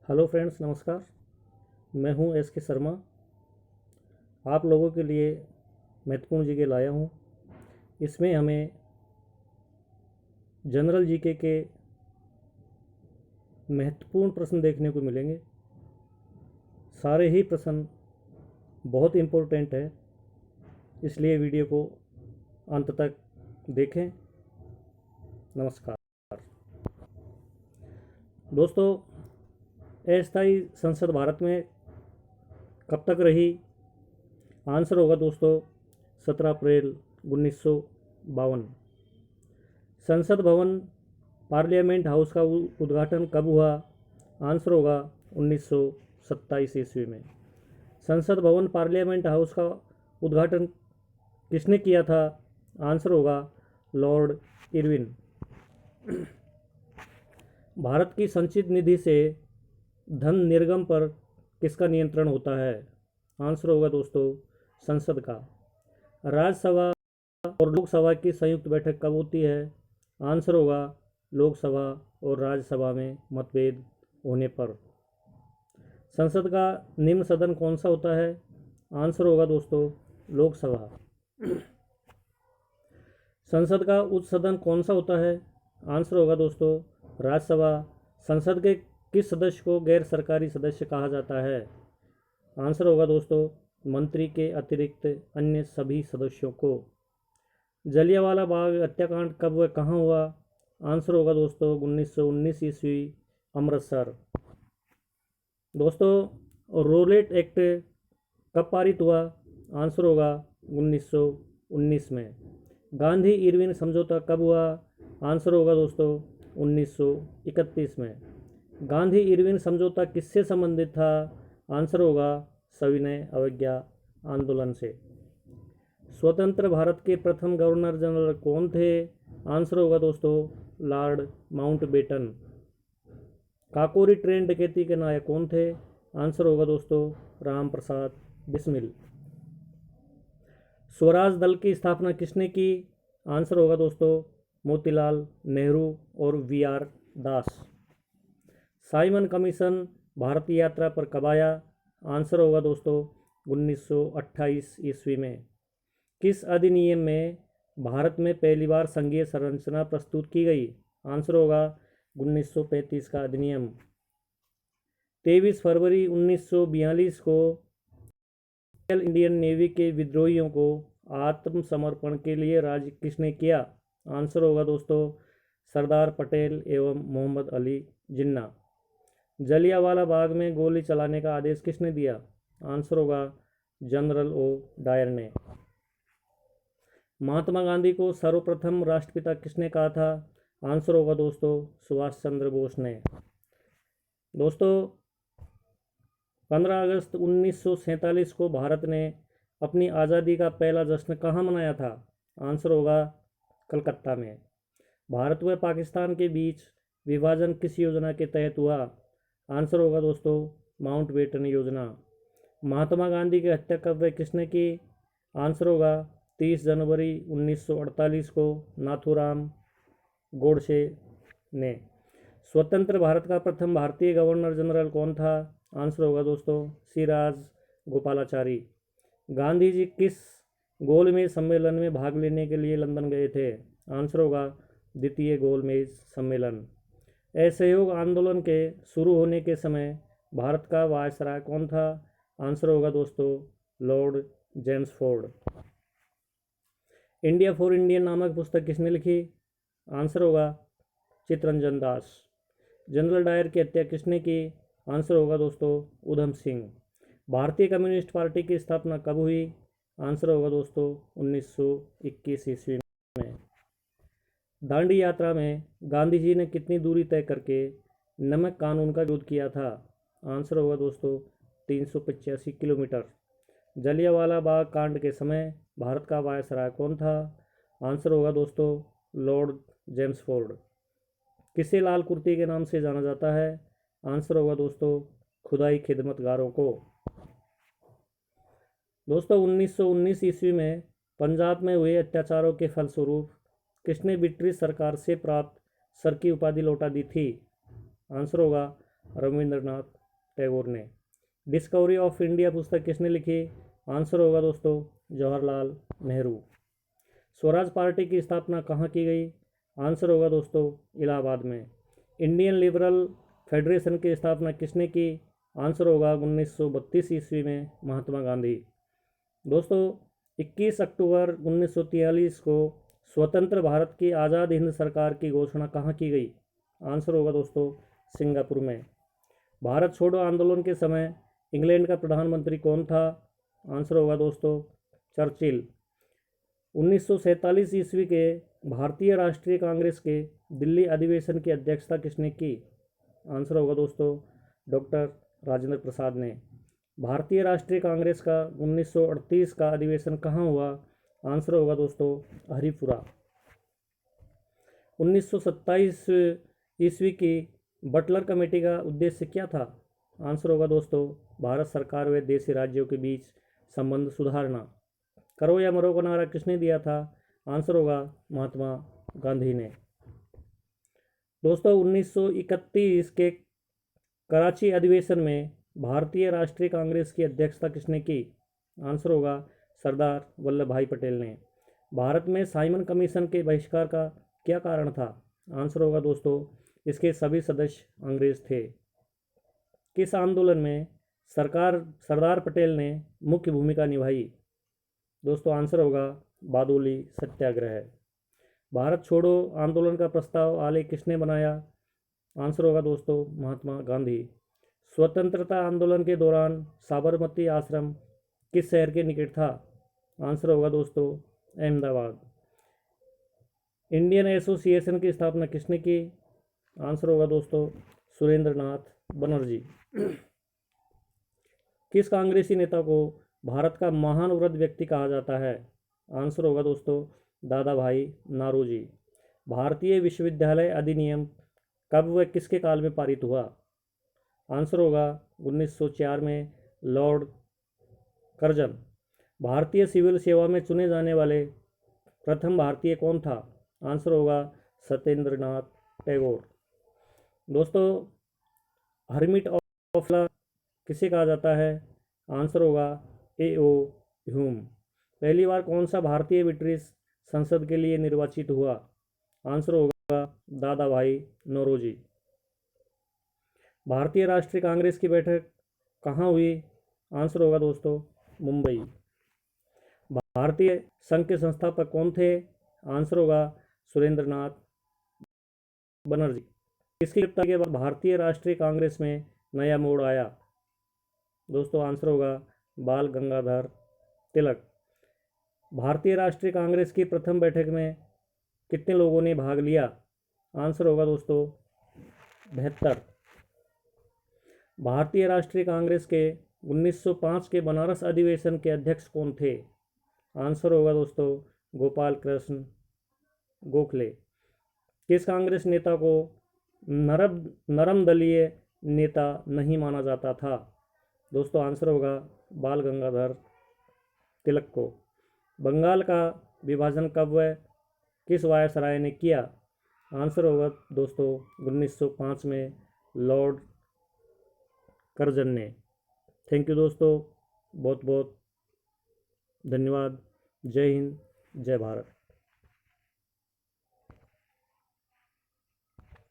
Hello friends, नमस्कार। मैं हूं एस के शर्मा। आप लोगों के लिए महत्वपूर्ण जीके लाया हूं। इसमें हमें जनरल जीके के महत्वपूर्ण प्रश्न देखने को मिलेंगे। सारे ही प्रश्न बहुत इम्पोर्टेंट है, इसलिए वीडियो को अंत तक देखें। नमस्कार दोस्तों। अस्थायी संसद भारत में कब तक रही? आंसर होगा दोस्तों 17 अप्रैल 1952। संसद भवन पार्लियामेंट हाउस का उद्घाटन कब हुआ? आंसर होगा 1927 ईस्वी में। संसद भवन पार्लियामेंट हाउस का उद्घाटन किसने किया था? आंसर होगा लॉर्ड इरविन। भारत की संचित निधि से धन निर्गम पर किसका नियंत्रण होता है? आंसर होगा दोस्तों संसद का। राज्यसभा और लोकसभा की संयुक्त बैठक कब होती है? आंसर होगा लोकसभा और राज्यसभा में मतभेद होने पर। संसद का निम्न सदन कौन सा होता है? आंसर होगा दोस्तों लोकसभा। संसद का उच्च सदन कौन सा होता है? आंसर होगा दोस्तों राज्यसभा। संसद के किस सदस्य को गैर सरकारी सदस्य कहा जाता है? आंसर होगा दोस्तों मंत्री के अतिरिक्त अन्य सभी सदस्यों को। जलियांवाला बाग हत्याकांड कब व कहाँ हुआ? आंसर होगा दोस्तों 1919 ईस्वी अमृतसर। दोस्तों रोलेट एक्ट कब पारित हुआ? आंसर होगा 1919 में। गांधी इरविन समझौता कब हुआ? आंसर होगा दोस्तों 1931 में। गांधी इरविन समझौता किससे संबंधित था? आंसर होगा सविनय अवज्ञा आंदोलन से। स्वतंत्र भारत के प्रथम गवर्नर जनरल कौन थे? आंसर होगा दोस्तों लॉर्ड माउंटबेटन। काकोरी ट्रेन डकैती के नायक कौन थे? आंसर होगा दोस्तों राम प्रसाद बिस्मिल। स्वराज दल की स्थापना किसने की? आंसर होगा दोस्तों मोतीलाल नेहरू और वी.आर. दास। साइमन कमीशन भारतीय यात्रा पर कब आया? आंसर होगा दोस्तों 1928 ईस्वी में। किस अधिनियम में भारत में पहली बार संघीय संरचना प्रस्तुत की गई? आंसर होगा 1935 का अधिनियम। 23 फरवरी 1942 को इंडियन नेवी के विद्रोहियों को आत्मसमर्पण के लिए राजी किसने किया? आंसर होगा दोस्तों सरदार पटेल एवं मोहम्मद अली जिन्ना। जलियांवाला बाग में गोली चलाने का आदेश किसने दिया? आंसर होगा जनरल ओ डायर ने। महात्मा गांधी को सर्वप्रथम राष्ट्रपिता किसने कहा था? आंसर होगा दोस्तों सुभाष चंद्र बोस ने। दोस्तों 15 अगस्त 1947 को भारत ने अपनी आज़ादी का पहला जश्न कहाँ मनाया था? आंसर होगा कलकत्ता में। भारत व पाकिस्तान के बीच विभाजन किस योजना के तहत हुआ? आंसर होगा दोस्तों माउंटबेटन योजना। महात्मा गांधी की हत्या कब व किसने की? आंसर होगा 30 जनवरी 1948 को नाथूराम गोडसे ने। स्वतंत्र भारत का प्रथम भारतीय गवर्नर जनरल कौन था? आंसर होगा दोस्तों सिराज गोपालाचारी। गांधी जी किस गोलमेज सम्मेलन में भाग लेने के लिए लंदन गए थे? आंसर होगा द्वितीय गोलमेज सम्मेलन। असहयोग आंदोलन के शुरू होने के समय भारत का वायसराय कौन था? आंसर होगा दोस्तों Lord Jamesford. India for Indian नामक पुस्तक किसने लिखी? आंसर होगा चित्तरंजन दास। जनरल डायर की हत्या किसने की? आंसर होगा दोस्तों उधम सिंह। भारतीय कम्युनिस्ट पार्टी की स्थापना कब हुई? आंसर होगा दोस्तों 1921 ईस्वी में। दांडी यात्रा में गांधी जी ने कितनी दूरी तय करके नमक कानून का विरोध किया था? आंसर होगा दोस्तों 385 किलोमीटर। जलियांवाला बाग कांड के समय भारत का वायसराय कौन था? आंसर होगा दोस्तों लॉर्ड जेम्सफोर्ड। किसे लाल कुर्ती के नाम से जाना जाता है? आंसर होगा दोस्तों खुदाई खिदमतगारों को। दोस्तों 1919 ईस्वी में पंजाब में हुए अत्याचारों के फलस्वरूप किसने ब्रिटिश सरकार से प्राप्त सर की उपाधि लौटा दी थी? आंसर होगा रविंद्रनाथ टैगोर ने। डिस्कवरी ऑफ इंडिया पुस्तक किसने लिखी? आंसर होगा दोस्तों जवाहरलाल नेहरू। स्वराज पार्टी की स्थापना कहाँ की गई? आंसर होगा दोस्तों इलाहाबाद में। इंडियन लिबरल फेडरेशन की स्थापना किसने की? आंसर होगा 1932 ईस्वी में महात्मा गांधी। दोस्तों 21 अक्टूबर 1943 को स्वतंत्र भारत की आज़ाद हिंद सरकार की घोषणा कहाँ की गई? आंसर होगा दोस्तों सिंगापुर में। भारत छोड़ो आंदोलन के समय इंग्लैंड का प्रधानमंत्री कौन था? आंसर होगा दोस्तों चर्चिल। 1947 ईस्वी के भारतीय राष्ट्रीय कांग्रेस के दिल्ली अधिवेशन की अध्यक्षता किसने की? आंसर होगा दोस्तों डॉक्टर राजेंद्र प्रसाद ने। भारतीय राष्ट्रीय कांग्रेस का 1938 का अधिवेशन कहाँ हुआ? आंसर होगा दोस्तों हरिपुरा। 1927 ईस्वी की बटलर कमेटी का उद्देश्य क्या था? आंसर होगा दोस्तों भारत सरकार व देशी राज्यों के बीच संबंध सुधारना। करो या मरो का नारा किसने दिया था? आंसर होगा महात्मा गांधी ने। दोस्तों 1931 के कराची अधिवेशन में भारतीय राष्ट्रीय कांग्रेस की अध्यक्षता किसने की? आंसर होगा सरदार वल्लभ भाई पटेल ने। भारत में साइमन कमीशन के बहिष्कार का क्या कारण था? आंसर होगा दोस्तों इसके सभी सदस्य अंग्रेज थे। किस आंदोलन में सरदार पटेल ने मुख्य भूमिका निभाई? दोस्तों आंसर होगा बारडोली सत्याग्रह। भारत छोड़ो आंदोलन का प्रस्ताव आलेख किसने बनाया? आंसर होगा दोस्तों महात्मा गांधी। स्वतंत्रता आंदोलन के दौरान साबरमती आश्रम किस शहर के निकट था? आंसर होगा दोस्तों अहमदाबाद। इंडियन एसोसिएशन की स्थापना किसने की? आंसर होगा दोस्तों सुरेंद्रनाथ बनर्जी। किस कांग्रेसी नेता को भारत का महान वृद्ध व्यक्ति कहा जाता है? आंसर होगा दोस्तों दादा भाई नारोजी। भारतीय विश्वविद्यालय अधिनियम कब व किसके काल में पारित हुआ? आंसर होगा 1904 में लॉर्ड कर्जन। भारतीय सिविल सेवा में चुने जाने वाले प्रथम भारतीय कौन था? आंसर होगा सत्येंद्रनाथ टैगोर। दोस्तों हर्मिट ऑफ ला किसे कहा जाता है? आंसर होगा A.O. ह्यूम। पहली बार कौन सा भारतीय ब्रिटिश संसद के लिए निर्वाचित हुआ? आंसर होगा दादा भाई नौरोजी। भारतीय राष्ट्रीय कांग्रेस की बैठक कहाँ हुई? आंसर होगा दोस्तों मुंबई। भारतीय संघ के संस्थापक कौन थे? आंसर होगा सुरेंद्रनाथ बनर्जी। किसकी गिरफ्तारी के बाद भारतीय राष्ट्रीय कांग्रेस में नया मोड़ आया? दोस्तों आंसर होगा बाल गंगाधर तिलक। भारतीय राष्ट्रीय कांग्रेस की प्रथम बैठक में कितने लोगों ने भाग लिया? आंसर होगा दोस्तों 72। भारतीय राष्ट्रीय कांग्रेस के 1905 के बनारस अधिवेशन के अध्यक्ष कौन थे? आंसर होगा दोस्तों गोपाल कृष्ण गोखले। किस कांग्रेस नेता को नरम दलीय नेता नहीं माना जाता था? दोस्तों आंसर होगा बाल गंगाधर तिलक को। बंगाल का विभाजन कब व किस वायसराय ने किया? आंसर होगा दोस्तों 1905 में लॉर्ड कर्जन ने। थैंक यू दोस्तों, बहुत बहुत धन्यवाद। जय हिंद, जय भारत।